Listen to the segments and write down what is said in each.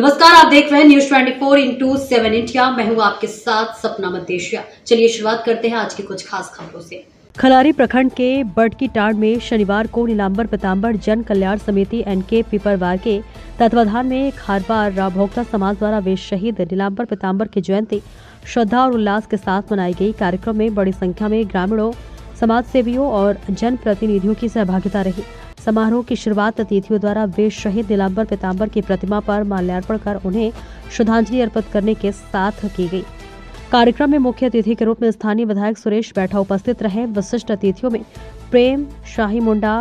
नमस्कार, आप देख रहे हैं न्यूज 24/7 इंडिया। मैं हूं आपके साथ सपना मदेशिया। चलिए शुरुआत करते हैं आज की कुछ खास खबरों से। खलारी प्रखंड के बड़की टांड में शनिवार को नीलांबर पीताम्बर जन कल्याण समिति एनके पिपरवार के तत्वाधान में खारवार राभोक्ता समाज द्वारा वे शहीद नीलांबर पीताम्बर की जयंती श्रद्धा और उल्लास के साथ मनाई गई। कार्यक्रम में बड़ी संख्या में ग्रामीणों, समाज सेवियों और जनप्रतिनिधियों की सहभागिता रही। समारोह की शुरुआत अतिथियों द्वारा वे शहीद नीलांबर पीताम्बर की प्रतिमा पर माल्यार्पण कर उन्हें श्रद्धांजलि अर्पित करने के साथ की गई। कार्यक्रम में मुख्य अतिथि के रूप में स्थानीय विधायक सुरेश बैठा उपस्थित रहे। विशिष्ट अतिथियों में प्रेम शाही मुंडा,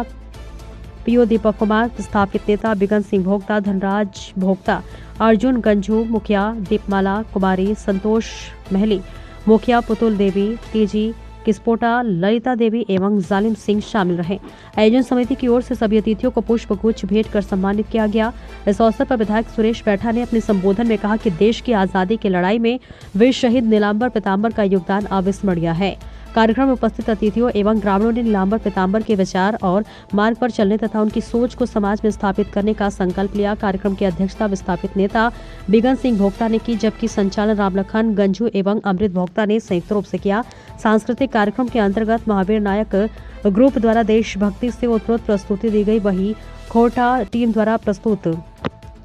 पीओ दीपक कुमार, स्थापित नेता बिगन सिंह भोक्ता, धनराज भोक्ता, अर्जुन गंजू मुखिया, दीपमाला कुमारी, संतोष महली मुखिया, पुतुल देवी, तेजी किस्पोटा, ललिता देवी एवं जालिम सिंह शामिल रहे। आयोजन समिति की ओर से सभी अतिथियों को पुष्प गुच्छ भेंट कर सम्मानित किया गया। इस अवसर पर विधायक सुरेश बैठा ने अपने संबोधन में कहा कि देश की आजादी की लड़ाई में वीर शहीद नीलांबर पीताम्बर का योगदान अविस्मरणीय है। कार्यक्रम में उपस्थित अतिथियों एवं ग्रामीणों ने नीलांबर पीताम्बर के विचार और मार्ग पर चलने तथा उनकी सोच को समाज में स्थापित करने का संकल्प लिया। कार्यक्रम की अध्यक्षता विस्थापित नेता बिगन सिंह भोक्ता ने की, जबकि संचालन रामलखन गंजू एवं अमृत भोक्ता ने संयुक्त रूप से किया। सांस्कृतिक कार्यक्रम के अंतर्गत महावीर नायक ग्रुप द्वारा देशभक्ति से ओतप्रोत प्रस्तुति दी गई। वहीं खोटा टीम द्वारा प्रस्तुत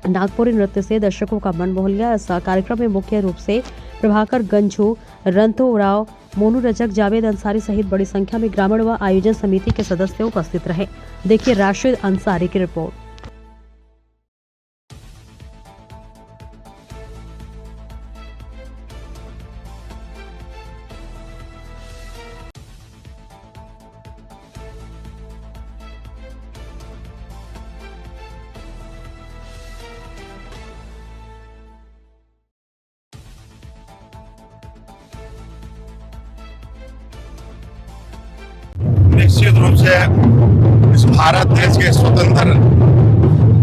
नागपुरी नृत्य से दर्शकों का मन मोह लिया। इस कार्यक्रम में मुख्य रूप से प्रभाकर गंजू, रंतो राव, मोनू रजक, जावेद अंसारी सहित बड़ी संख्या में ग्रामीण व आयोजन समिति के सदस्य उपस्थित रहे। देखिए राशिद अंसारी की रिपोर्ट। निश्चित रूप से इस भारत देश के स्वतंत्र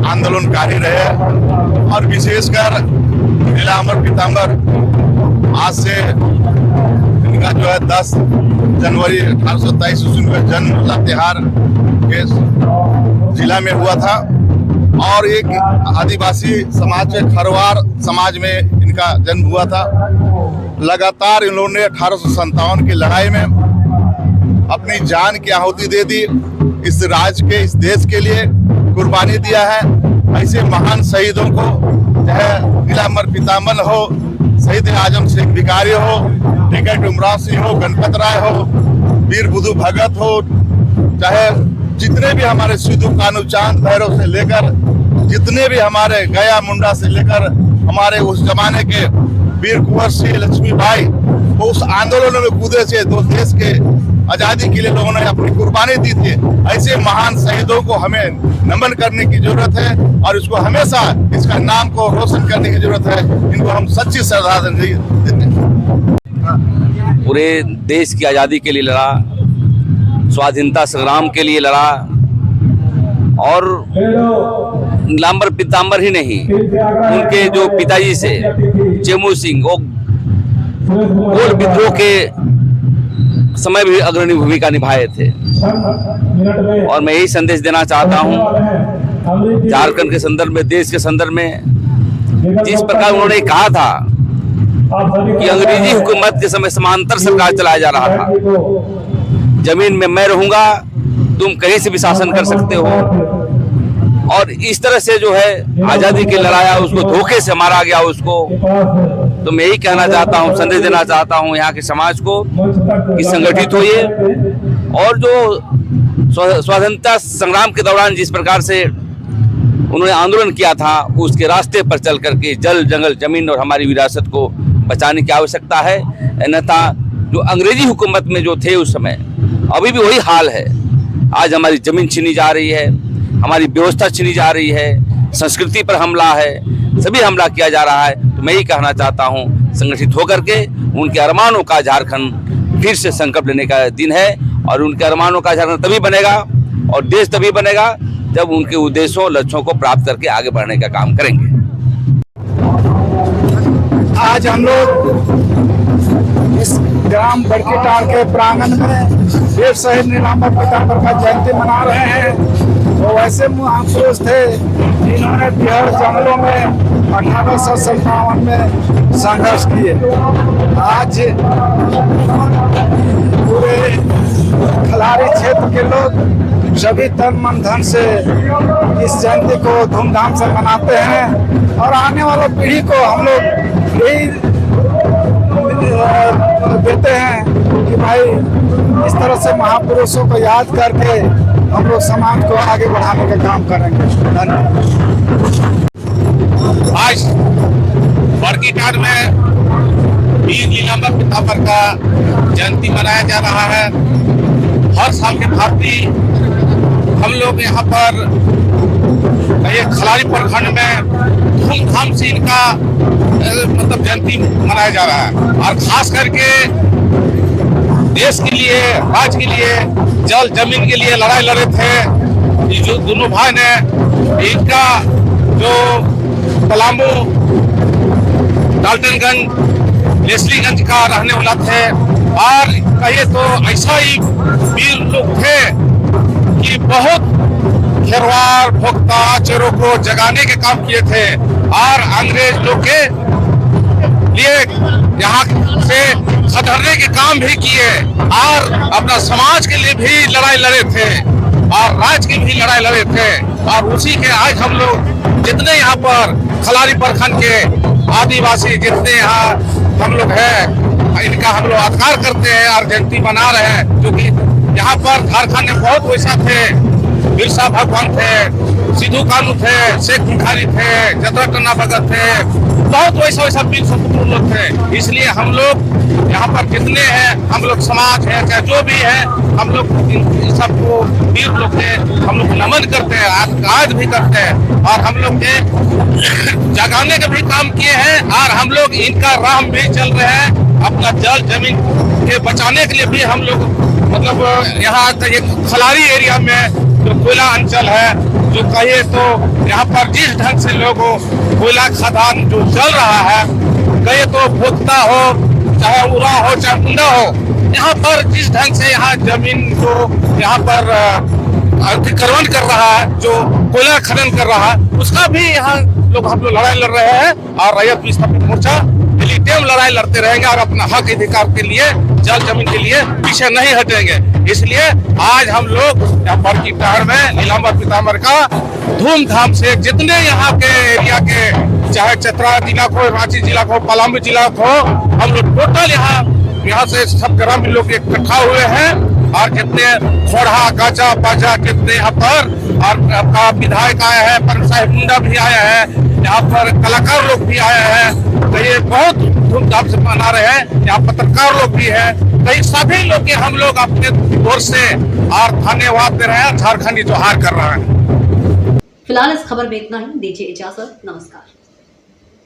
आंदोलनकारी रहे और विशेषकर नीलांबर पीताम्बर आज से इनका जो है 10 जनवरी 1827 उनका जन्म लातेहार के जिला में हुआ था और एक आदिवासी समाज के खरवार समाज में इनका जन्म हुआ था। लगातार इन लोगों ने 1857 की लड़ाई में अपनी जान की आहुति दे दी, इस राज्य के, इस देश के लिए कुर्बानी दिया है। ऐसे महान शहीदों को चाहे नीलांबर पीताम्बर हो, शहीद आजम शेख भिखारी हो, टिकट उमराव सिंह हो, गणपत राय हो, वीर बुधु भगत हो, चाहे जितने भी हमारे सिद्धू कानू चांद भैरव से लेकर जितने भी हमारे गया मुंडा से लेकर हमारे उस जमाने के वीर कुंवर सिंह, लक्ष्मीबाई, वो उस आंदोलन में कूदे थे। तो देश के आजादी के लिए लोगों ने अपनी कुर्बानी दी थी। ऐसे महान शहीदों को हमें नमन करने की जरूरत है और इसको हमेशा इसका नाम को रोशन करने की जरूरत है। इनको हम सच्ची श्रद्धांजलि देते हैं। पूरे देश की आज़ादी के लिए लड़ा, स्वाधीनता संग्राम के लिए लड़ा और नीलांबर पीताम्बर ही नहीं, उनके जो पिताजी से चेमू सिंह, वो गोल विद्रोह के समय भी अग्रणी भूमिका निभाए थे। और मैं यही संदेश देना चाहता हूं झारखंड के संदर्भ में, देश के संदर्भ में, जिस प्रकार उन्होंने कहा था कि अंग्रेजी हुकूमत के समय समांतर सरकार चलाया जा रहा था, जमीन में मैं रहूंगा, तुम कहीं से भी शासन कर सकते हो, और इस तरह से जो है आजादी के लड़ाया, उसको धोखे से मारा गया उसको। तो मैं यही कहना चाहता हूँ, संदेश देना चाहता हूँ यहाँ के समाज को कि संगठित होइए और जो स्वाधीनता संग्राम के दौरान जिस प्रकार से उन्होंने आंदोलन किया था, उसके रास्ते पर चल करके जल, जंगल, जमीन और हमारी विरासत को बचाने की आवश्यकता है। अन्यथा जो अंग्रेजी हुकूमत में जो थे उस समय, अभी भी वही हाल है। आज हमारी जमीन छीनी जा रही है, हमारी व्यवस्था छीनी जा रही है, संस्कृति पर हमला है, सभी हमला किया जा रहा है। तो मैं यही कहना चाहता हूँ, संगठित होकर के उनके अरमानों का झारखंड फिर से संकल्प लेने का दिन है और उनके अरमानों का झारखंड तभी बनेगा और देश तभी बनेगा जब उनके उद्देश्यों, लक्ष्यों को प्राप्त करके आगे बढ़ने का काम करेंगे। आज हम लोग इस ग्राम बड़की टांड के प्रांगण में वीर शहीद नीलांबर पीताम्बर का जयंती मना रहे हैं। वो ऐसे महापुरुष थे जिन्होंने बिहार जंगलों में 1857 में संघर्ष किए। आज पूरे खलारी क्षेत्र के लोग सभी तन मन धन से इस जयंती को धूमधाम से मनाते हैं और आने वाले पीढ़ी को हम लोग यही देते हैं कि भाई इस तरह से महापुरुषों को याद करके हम लोग समाज को आगे बढ़ाने का काम करेंगे। धन्यवाद। आज बड़कीटांड में वीर नीलांबर पिताम्बर का जयंती मनाया जा रहा है। हर साल के भांति हम लोग यहाँ पर ये खलारी प्रखंड में धूमधाम से इनका मतलब जयंती मनाया जा रहा है और खास करके देश के लिए, राज्य के लिए, जल जमीन के लिए लड़ाई लड़े थे। ये जो दोनों भाई ने, इनका जो पलामू, डाल्टनगंज, लेस्लीगंज का रहने वाला थे और कहिए तो ऐसा ही वीर लोग थे कि बहुत खेरवार भोक्ता चोरों को जगाने के काम किए थे और अंग्रेज लोग के लिए यहाँ से खदेड़ने के काम भी किए और अपना समाज के लिए भी लड़ाई लड़े थे और राज्य की भी लड़ाई लड़े थे। और उसी के आज हम लोग जितने यहाँ पर खलारी प्रखंड के आदिवासी जितने यहाँ हम लोग हैं, इनका हम लोग आदर करते हैं और जयंती मना रहे हैं। क्योंकि यहाँ पर झारखंड में बहुत वैसा थे, बिरसा भगवान थे, सिद्धू कानू थे, शेख भिखारी थे, जतरा टन्ना भगत थे, बहुत वैसा वैसा वीर सपूत लोग थे। इसलिए हम लोग यहाँ पर जितने हैं, हम लोग समाज है चाहे जो भी है, हम लोग इन सबको वीर लोग के हम लोग नमन करते हैं, आज भी करते हैं और हम लोग के जगाने का भी काम किए हैं और हम लोग इनका राह में भी चल रहे हैं। अपना जल जमीन के बचाने के लिए भी हम लोग मतलब यहाँ एक खलारी एरिया में जो कोयला अंचल है, जो कहिए तो यहाँ पर जिस ढंग से लोगों कोयला खदान जो चल रहा है, कहिए तो भोक्ता हो चाहे उरा हो चाहे मुंडा हो, यहाँ पर जिस ढंग से यहाँ जमीन को यहाँ पर अतिक्रमण कर रहा है, जो कोयला खनन कर रहा है, उसका भी यहाँ लोग हम लोग लड़ाई लड़ रहे हैं और रैयत विस्थापित मोर्चा टेम लड़ाई लड़ते रहेंगे और अपना हक अधिकार के लिए, जल जमीन के लिए पीछे नहीं हटेंगे। इसलिए आज हम लोग यहाँ बड़कीटांड में नीलांबर पिताम्बर का धूमधाम से जितने यहाँ के एरिया के, चाहे चतरा जिला को, रांची जिला को, पलामू जिला को, हम लोग टोटल यहाँ से सब ग्रामीण लोग इकट्ठा हुए हैं और जितने खोड़ा गाचा बाजा कितने यहाँ पर और आपका विधायक आया है, परम साहिब मुंडा भी आया है, यहाँ पर कलाकार लोग भी आए हैं, तो ये बहुत धूमधाम से मना रहे हैं। यहाँ पत्रकार लोग भी हैं, तो इन सभी लोग के हम लोग अपने ओर से और धन्यवाद दे रहे हैं। झारखंडी जोहार कर रहे हैं। फिलहाल इस खबर में इतना ही, दीजिए इजाजत, नमस्कार।